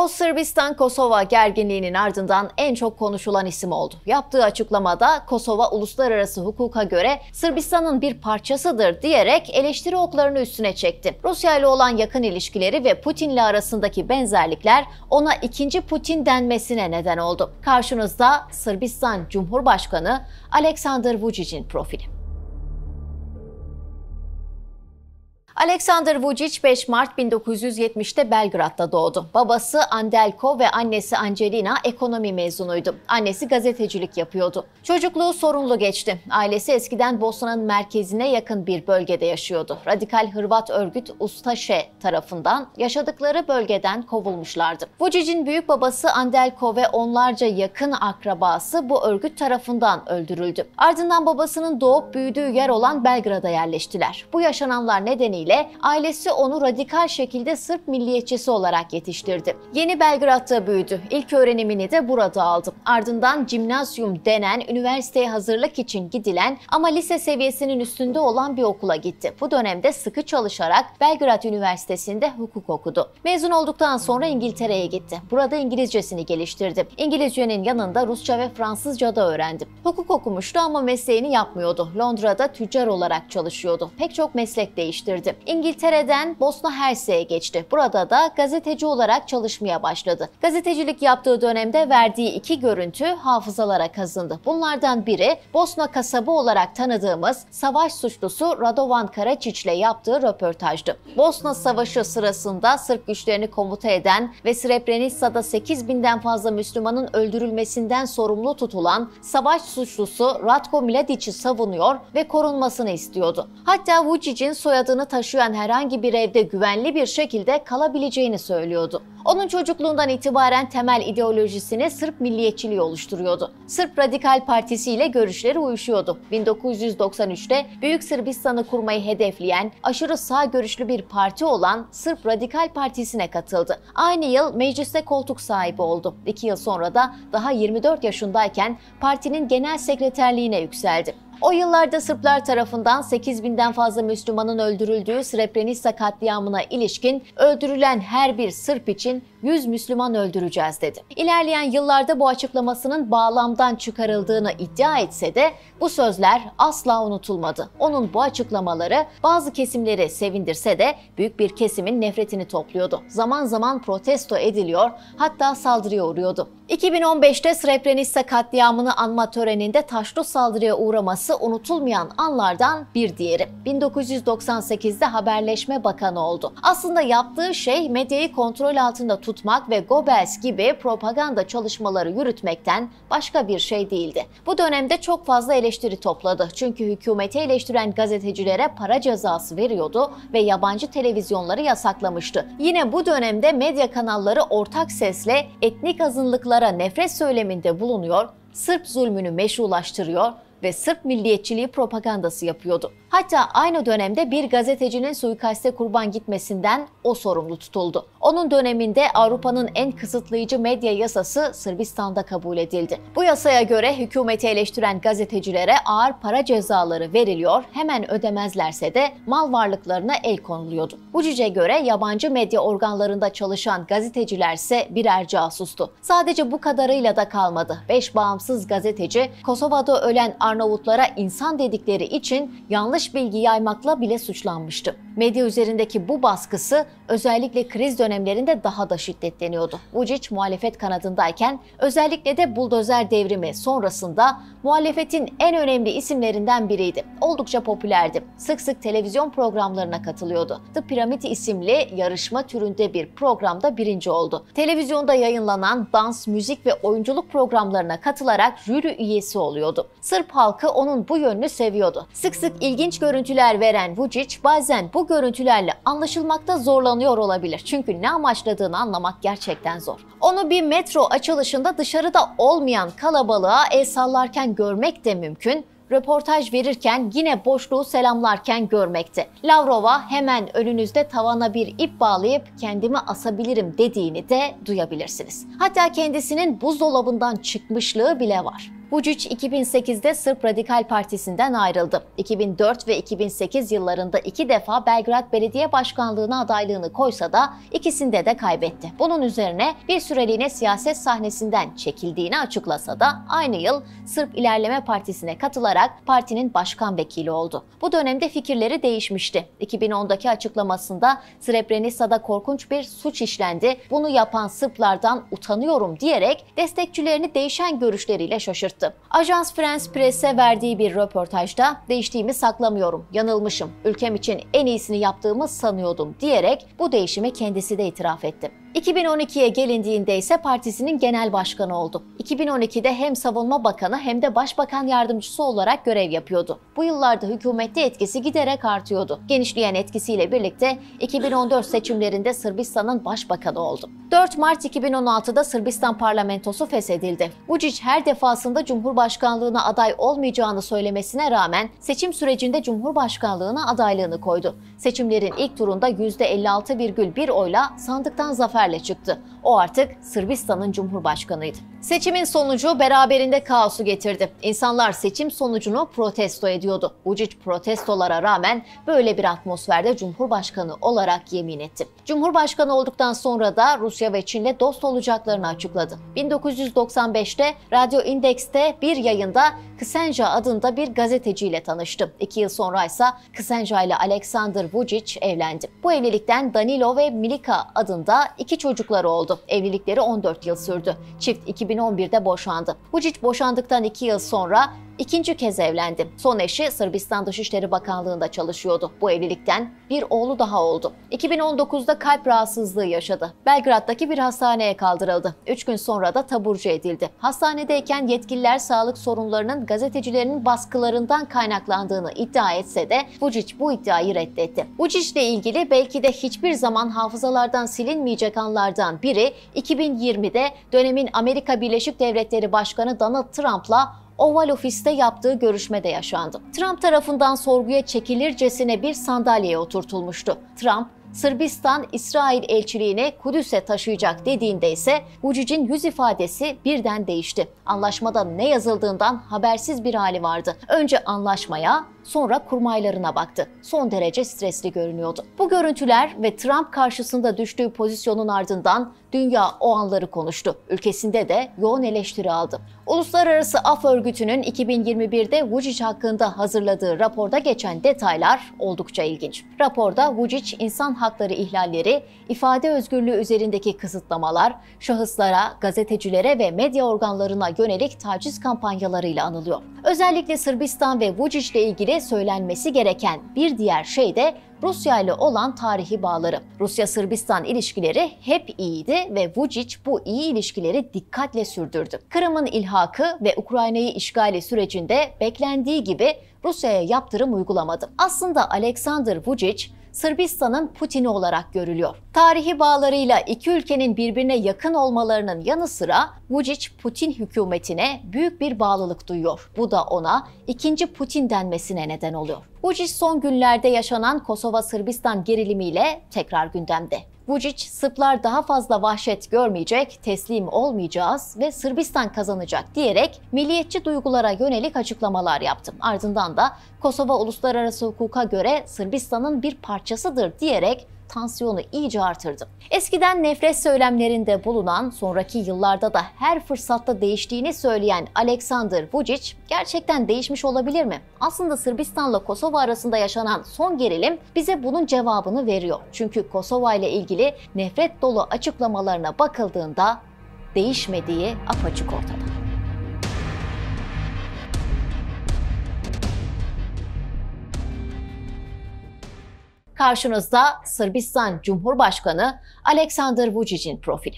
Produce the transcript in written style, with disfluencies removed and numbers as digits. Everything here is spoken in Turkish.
O Sırbistan-Kosova gerginliğinin ardından en çok konuşulan isim oldu. Yaptığı açıklamada Kosova uluslararası hukuka göre Sırbistan'ın bir parçasıdır diyerek eleştiri oklarını üstüne çekti. Rusya ile olan yakın ilişkileri ve Putin'le arasındaki benzerlikler ona ikinci Putin denmesine neden oldu. Karşınızda Sırbistan Cumhurbaşkanı Aleksandar Vučić'in profili. Aleksandar Vučić 5 Mart 1970'te Belgrad'da doğdu. Babası Anđelko ve annesi Angelina ekonomi mezunuydu. Annesi gazetecilik yapıyordu. Çocukluğu sorunlu geçti. Ailesi eskiden Bosna'nın merkezine yakın bir bölgede yaşıyordu. Radikal Hırvat örgüt Ustaše tarafından yaşadıkları bölgeden kovulmuşlardı. Vučić'in büyük babası Anđelko ve onlarca yakın akrabası bu örgüt tarafından öldürüldü. Ardından babasının doğup büyüdüğü yer olan Belgrad'a yerleştiler. Bu yaşananlar nedeniyle ailesi onu radikal şekilde Sırp milliyetçisi olarak yetiştirdi. Yeni Belgrad'da büyüdü. İlk öğrenimini de burada aldı. Ardından Gimnazyum denen üniversiteye hazırlık için gidilen ama lise seviyesinin üstünde olan bir okula gitti. Bu dönemde sıkı çalışarak Belgrad Üniversitesi'nde hukuk okudu. Mezun olduktan sonra İngiltere'ye gitti. Burada İngilizcesini geliştirdi. İngilizcenin yanında Rusça ve Fransızca da öğrendi. Hukuk okumuştu ama mesleğini yapmıyordu. Londra'da tüccar olarak çalışıyordu. Pek çok meslek değiştirdi. İngiltere'den Bosna Hersek'e geçti. Burada da gazeteci olarak çalışmaya başladı. Gazetecilik yaptığı dönemde verdiği iki görüntü hafızalara kazındı. Bunlardan biri Bosna kasabı olarak tanıdığımız savaş suçlusu Radovan Karadzic ile yaptığı röportajdı. Bosna Savaşı sırasında Sırp güçlerini komuta eden ve Srebrenica'da 8.000'den fazla Müslümanın öldürülmesinden sorumlu tutulan savaş suçlusu Ratko Mladić'i savunuyor ve korunmasını istiyordu. Hatta Vučić'in soyadını taşıyan herhangi bir evde güvenli bir şekilde kalabileceğini söylüyordu. Onun çocukluğundan itibaren temel ideolojisini Sırp milliyetçiliği oluşturuyordu. Sırp Radikal Partisi ile görüşleri uyuşuyordu. 1993'te Büyük Sırbistan'ı kurmayı hedefleyen aşırı sağ görüşlü bir parti olan Sırp Radikal Partisi'ne katıldı. Aynı yıl mecliste koltuk sahibi oldu. 2 yıl sonra da daha 24 yaşındayken partinin genel sekreterliğine yükseldi. O yıllarda Sırplar tarafından 8.000'den fazla Müslümanın öldürüldüğü Srebrenica katliamına ilişkin öldürülen her bir Sırp için 100 Müslüman öldüreceğiz dedi. İlerleyen yıllarda bu açıklamasının bağlamdan çıkarıldığını iddia etse de bu sözler asla unutulmadı. Onun bu açıklamaları bazı kesimleri sevindirse de büyük bir kesimin nefretini topluyordu. Zaman zaman protesto ediliyor, hatta saldırıya uğruyordu. 2015'te Srebrenica katliamını anma töreninde taşlı saldırıya uğraması unutulmayan anlardan bir diğeri. 1998'de Haberleşme Bakanı oldu. Aslında yaptığı şey medyayı kontrol altında tutmak ve Goebbels gibi propaganda çalışmaları yürütmekten başka bir şey değildi. Bu dönemde çok fazla eleştiri topladı. Çünkü hükümeti eleştiren gazetecilere para cezası veriyordu ve yabancı televizyonları yasaklamıştı. Yine bu dönemde medya kanalları ortak sesle etnik azınlıklara nefret söyleminde bulunuyor, Sırp zulmünü meşrulaştırıyor ve Sırp milliyetçiliği propagandası yapıyordu. Hatta aynı dönemde bir gazetecinin suikaste kurban gitmesinden o sorumlu tutuldu. Onun döneminde Avrupa'nın en kısıtlayıcı medya yasası Sırbistan'da kabul edildi. Bu yasaya göre hükümeti eleştiren gazetecilere ağır para cezaları veriliyor, hemen ödemezlerse de mal varlıklarına el konuluyordu. Vučić'e göre yabancı medya organlarında çalışan gazetecilerse birer casustu. Sadece bu kadarıyla da kalmadı. 5 bağımsız gazeteci Kosova'da ölen Arnavutlara insan dedikleri için yanlış bilgi yaymakla bile suçlanmıştı. Medya üzerindeki bu baskısı özellikle kriz dönemlerinde daha da şiddetleniyordu. Vučić muhalefet kanadındayken özellikle de buldozer devrimi sonrasında muhalefetin en önemli isimlerinden biriydi. Oldukça popülerdi. Sık sık televizyon programlarına katılıyordu. The Pyramid isimli yarışma türünde bir programda birinci oldu. Televizyonda yayınlanan dans, müzik ve oyunculuk programlarına katılarak jüri üyesi oluyordu. Sırp halkı onun bu yönünü seviyordu. Sık sık ilginç görüntüler veren Vučić bazen bu görüntülerle anlaşılmakta zorlanıyor olabilir. Çünkü ne amaçladığını anlamak gerçekten zor. Onu bir metro açılışında dışarıda olmayan kalabalığa el sallarken görmek de mümkün. Röportaj verirken yine boşluğu selamlarken görmekte. Lavrova hemen önünüzde tavana bir ip bağlayıp kendimi asabilirim dediğini de duyabilirsiniz. Hatta kendisinin buzdolabından çıkmışlığı bile var. Vučić 2008'de Sırp Radikal Partisi'nden ayrıldı. 2004 ve 2008 yıllarında 2 defa Belgrad Belediye Başkanlığı'na adaylığını koysa da ikisinde de kaybetti. Bunun üzerine bir süreliğine siyaset sahnesinden çekildiğini açıklasa da aynı yıl Sırp İlerleme Partisi'ne katılarak partinin başkan vekili oldu. Bu dönemde fikirleri değişmişti. 2010'daki açıklamasında Srebrenica'da korkunç bir suç işlendi. Bunu yapan Sırplardan utanıyorum diyerek destekçilerini değişen görüşleriyle şaşırttı. Ajans France Presse verdiği bir röportajda "Değiştiğimi saklamıyorum, yanılmışım, ülkem için en iyisini yaptığımı sanıyordum" diyerek bu değişimi kendisi de itiraf etti. 2012'ye gelindiğinde ise partisinin genel başkanı oldu. 2012'de hem savunma bakanı hem de başbakan yardımcısı olarak görev yapıyordu. Bu yıllarda hükümette etkisi giderek artıyordu. Genişleyen etkisiyle birlikte 2014 seçimlerinde Sırbistan'ın başbakanı oldu. 4 Mart 2016'da Sırbistan parlamentosu feshedildi. Vučić her defasında Cumhurbaşkanlığına aday olmayacağını söylemesine rağmen seçim sürecinde Cumhurbaşkanlığına adaylığını koydu. Seçimlerin ilk turunda %56,1 oyla sandıktan zaferle çıktı. O artık Sırbistan'ın Cumhurbaşkanıydı. Seçimin sonucu beraberinde kaosu getirdi. İnsanlar seçim sonucunu protesto ediyordu. Vučić protestolara rağmen böyle bir atmosferde Cumhurbaşkanı olarak yemin etti. Cumhurbaşkanı olduktan sonra da Rusya ve Çin'le dost olacaklarını açıkladı. 1995'te Radyo Indeks'te bir yayında Ksenja adında bir gazeteciyle tanıştı. 2 yıl sonra ise Ksenja ile Aleksandar Vučić evlendi. Bu evlilikten Danilo ve Milika adında 2 çocukları oldu. Evlilikleri 14 yıl sürdü. Çift 2011'de boşandı. Vučić boşandıktan 2 yıl sonra ikinci kez evlendi. Son eşi Sırbistan Dışişleri Bakanlığı'nda çalışıyordu. Bu evlilikten bir oğlu daha oldu. 2019'da kalp rahatsızlığı yaşadı. Belgrad'daki bir hastaneye kaldırıldı. 3 gün sonra da taburcu edildi. Hastanedeyken yetkililer sağlık sorunlarının gazetecilerin baskılarından kaynaklandığını iddia etse de Vučić bu iddiayı reddetti. Vučić ile ilgili belki de hiçbir zaman hafızalardan silinmeyecek anlardan biri 2020'de dönemin Amerika Birleşik Devletleri Başkanı Donald Trump'la Oval Ofis'te yaptığı görüşmede yaşandı. Trump tarafından sorguya çekilircesine bir sandalyeye oturtulmuştu. Trump, Sırbistan, İsrail elçiliğini Kudüs'e taşıyacak dediğinde ise Vučić'in yüz ifadesi birden değişti. Anlaşmada ne yazıldığından habersiz bir hali vardı. Önce anlaşmaya, sonra kurmaylarına baktı. Son derece stresli görünüyordu. Bu görüntüler ve Trump karşısında düştüğü pozisyonun ardından dünya o anları konuştu. Ülkesinde de yoğun eleştiri aldı. Uluslararası Af Örgütü'nün 2021'de Vučić hakkında hazırladığı raporda geçen detaylar oldukça ilginç. Raporda Vučić insan hakları ihlalleri, ifade özgürlüğü üzerindeki kısıtlamalar, şahıslara, gazetecilere ve medya organlarına yönelik taciz kampanyalarıyla anılıyor. Özellikle Sırbistan ve Vučić ile ilgili söylenmesi gereken bir diğer şey de Rusya ile olan tarihi bağları. Rusya-Sırbistan ilişkileri hep iyiydi ve Vučić bu iyi ilişkileri dikkatle sürdürdü. Kırım'ın ilhakı ve Ukrayna'yı işgali sürecinde beklendiği gibi Rusya'ya yaptırım uygulamadı. Aslında Aleksandar Vučić, Sırbistan'ın Putin'i olarak görülüyor. Tarihi bağlarıyla iki ülkenin birbirine yakın olmalarının yanı sıra Vučić Putin hükümetine büyük bir bağlılık duyuyor. Bu da ona ikinci Putin denmesine neden oluyor. Vučić son günlerde yaşanan Kosova-Sırbistan gerilimiyle tekrar gündemde. Vučić, Sırplar daha fazla vahşet görmeyecek, teslim olmayacağız ve Sırbistan kazanacak diyerek milliyetçi duygulara yönelik açıklamalar yaptı. Ardından da Kosova uluslararası hukuka göre Sırbistan'ın bir parçasıdır diyerek tansiyonu iyice artırdı. Eskiden nefret söylemlerinde bulunan, sonraki yıllarda da her fırsatta değiştiğini söyleyen Aleksandar Vučić gerçekten değişmiş olabilir mi? Aslında Sırbistan'la Kosova arasında yaşanan son gerilim bize bunun cevabını veriyor. Çünkü Kosova ile ilgili nefret dolu açıklamalarına bakıldığında değişmediği apaçık ortada. Karşınızda Sırbistan Cumhurbaşkanı Aleksandar Vučić'in profili.